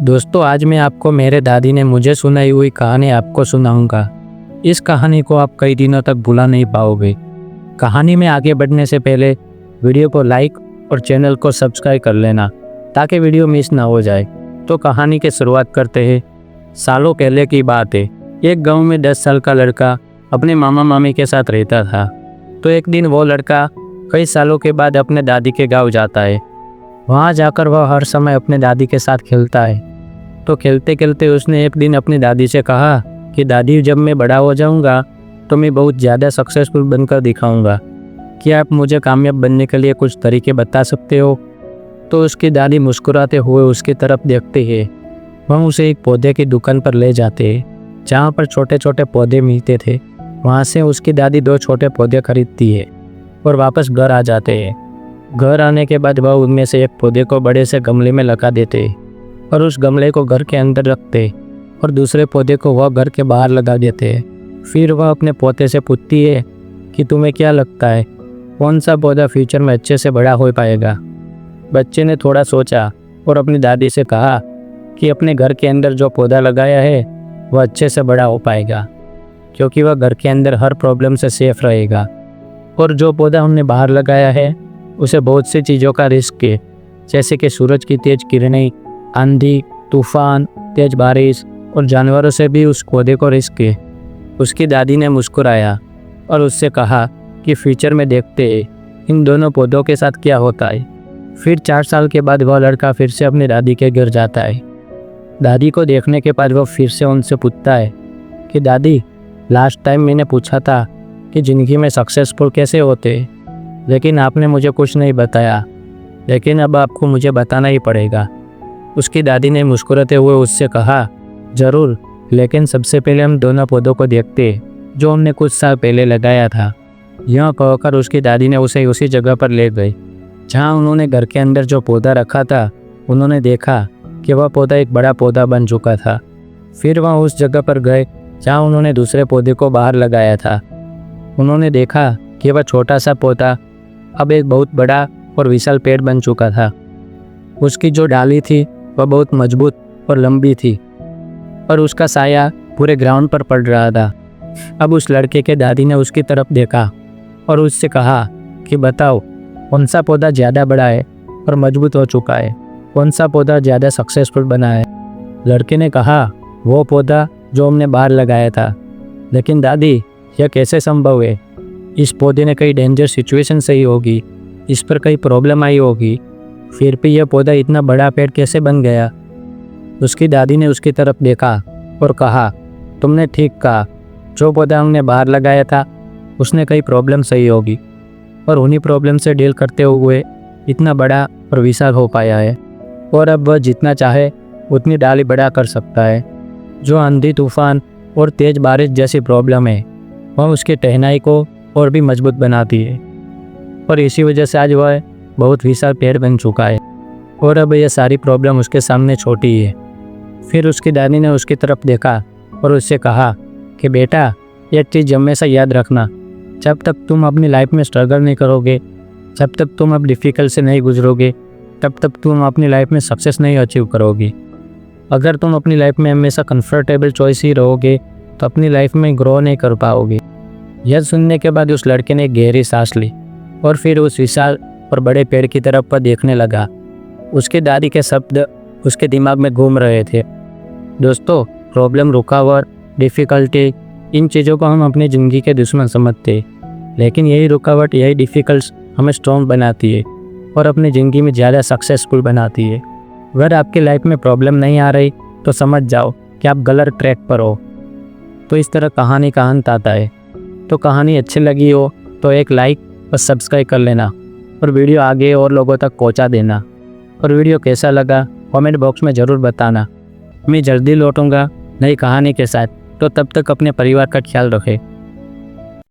दोस्तों, आज मैं आपको मेरे दादी ने मुझे सुनाई हुई कहानी आपको सुनाऊंगा। इस कहानी को आप कई दिनों तक भुला नहीं पाओगे। कहानी में आगे बढ़ने से पहले वीडियो को लाइक और चैनल को सब्सक्राइब कर लेना ताकि वीडियो मिस ना हो जाए। तो कहानी की शुरुआत करते हैं। सालों पहले की बात है। एक गांव में 10 साल का लड़का अपने मामा मामी के साथ रहता था। तो एक दिन वो लड़का कई सालों के बाद अपने दादी के गाँव जाता है। वहाँ जाकर वह हर समय अपने दादी के साथ खेलता है। तो खेलते खेलते उसने एक दिन अपनी दादी से कहा कि दादी, जब मैं बड़ा हो जाऊँगा तो मैं बहुत ज़्यादा सक्सेसफुल बनकर दिखाऊँगा। क्या आप मुझे कामयाब बनने के लिए कुछ तरीके बता सकते हो? तो उसकी दादी मुस्कुराते हुए उसकी तरफ देखते हैं। वह उसे एक पौधे की दुकान पर ले जाते हैं जहाँ पर छोटे छोटे पौधे मिलते थे। वहाँ से उसकी दादी 2 छोटे पौधे खरीदती है और वापस घर आ जाते हैं। घर आने के बाद वह उनमें से एक पौधे को बड़े से गमले में लगा देते और उस गमले को घर के अंदर रखते और दूसरे पौधे को वह घर के बाहर लगा देते हैं। फिर वह अपने पोते से पूछती है कि तुम्हें क्या लगता है, कौन सा पौधा फ्यूचर में अच्छे से बड़ा हो पाएगा? बच्चे ने थोड़ा सोचा और अपनी दादी से कहा कि अपने घर के अंदर जो पौधा लगाया है वह अच्छे से बड़ा हो पाएगा, क्योंकि वह घर के अंदर हर प्रॉब्लम से सेफ रहेगा। और जो पौधा हमने बाहर लगाया है उसे बहुत सी चीज़ों का रिस्क है, जैसे कि सूरज की तेज किरणें, आंधी, तूफान, तेज बारिश और जानवरों से भी उस पौधे को रिस्क है। उसकी दादी ने मुस्कुराया और उससे कहा कि फ्यूचर में देखते हैं इन दोनों पौधों के साथ क्या होता है। फिर 4 साल के बाद वह लड़का फिर से अपनी दादी के घर जाता है। दादी को देखने के बाद वह फिर से उनसे पूछता है कि दादी, लास्ट टाइम मैंने पूछा था कि ज़िंदगी में सक्सेसफुल कैसे होते हैं, लेकिन आपने मुझे कुछ नहीं बताया, लेकिन अब आपको मुझे बताना ही पड़ेगा। उसकी दादी ने मुस्कुराते हुए उससे कहा, ज़रूर, लेकिन सबसे पहले हम दोनों पौधों को देखते जो हमने कुछ साल पहले लगाया था। यह कहकर उसकी दादी ने उसे उसी जगह पर ले गई जहाँ उन्होंने घर के अंदर जो पौधा रखा था। उन्होंने देखा कि वह पौधा एक बड़ा पौधा बन चुका था। फिर वह उस जगह पर गए जहाँ उन्होंने दूसरे पौधे को बाहर लगाया था। उन्होंने देखा कि वह छोटा सा पौधा अब एक बहुत बड़ा और विशाल पेड़ बन चुका था। उसकी जो डाली थी वह बहुत मजबूत और लंबी थी और उसका साया पूरे ग्राउंड पर पड़ रहा था। अब उस लड़के के दादी ने उसकी तरफ देखा और उससे कहा कि बताओ, कौन सा पौधा ज़्यादा बड़ा है और मजबूत हो चुका है, कौन सा पौधा ज़्यादा सक्सेसफुल बना है? लड़के ने कहा, वो पौधा जो हमने बाहर लगाया था। लेकिन दादी, यह कैसे संभव है? इस पौधे ने कई डेंजर सिचुएशन सही होगी, इस पर कई प्रॉब्लम आई होगी, फिर भी यह पौधा इतना बड़ा पेड़ कैसे बन गया? उसकी दादी ने उसकी तरफ देखा और कहा, तुमने ठीक कहा, जो पौधा हमने बाहर लगाया था उसने कई प्रॉब्लम सही होगी और उन्हीं प्रॉब्लम से डील करते हुए इतना बड़ा और विशाल हो पाया है। और अब वह जितना चाहे उतनी डाली बड़ा कर सकता है। जो आंधी, तूफान और तेज़ बारिश जैसी प्रॉब्लम है वह उसकी टहनाई को और भी मजबूत बनाती है और इसी वजह से आज वह बहुत विशाल पेड़ बन चुका है और अब यह सारी प्रॉब्लम उसके सामने छोटी है। फिर उसकी दादी ने उसकी तरफ देखा और उससे कहा कि बेटा, यह चीज़ हमेशा याद रखना, जब तक तुम अपनी लाइफ में स्ट्रगल नहीं करोगे, जब तक तुम अब डिफ़िकल्ट से नहीं गुजरोगे, तब तक तुम अपनी लाइफ में सक्सेस नहीं अचीव करोगे। अगर तुम अपनी लाइफ में हमेशा कंफर्टेबल चॉइस ही रहोगे तो अपनी लाइफ में ग्रो नहीं कर पाओगे। यह सुनने के बाद उस लड़के ने गहरी सांस ली और फिर उस विशाल और बड़े पेड़ की तरफ पर देखने लगा। उसके दादी के शब्द उसके दिमाग में घूम रहे थे। दोस्तों, प्रॉब्लम, रुकावट, डिफ़िकल्टी, इन चीज़ों को हम अपनी ज़िंदगी के दुश्मन समझते हैं, लेकिन यही रुकावट, यही डिफ़िकल्ट्स हमें स्ट्रॉन्ग बनाती है और अपनी ज़िंदगी में ज़्यादा सक्सेसफुल बनाती है। अगर आपकी लाइफ में प्रॉब्लम नहीं आ रही तो समझ जाओ कि आप गलत ट्रैक पर हो। तो इस तरह कहानी का अंत आता है। तो कहानी अच्छी लगी हो तो एक लाइक और सब्सक्राइब कर लेना और वीडियो आगे और लोगों तक पहुंचा देना। और वीडियो कैसा लगा कमेंट बॉक्स में ज़रूर बताना। मैं जल्दी लौटूंगा नई कहानी के साथ। तो तब तक अपने परिवार का ख्याल रखें।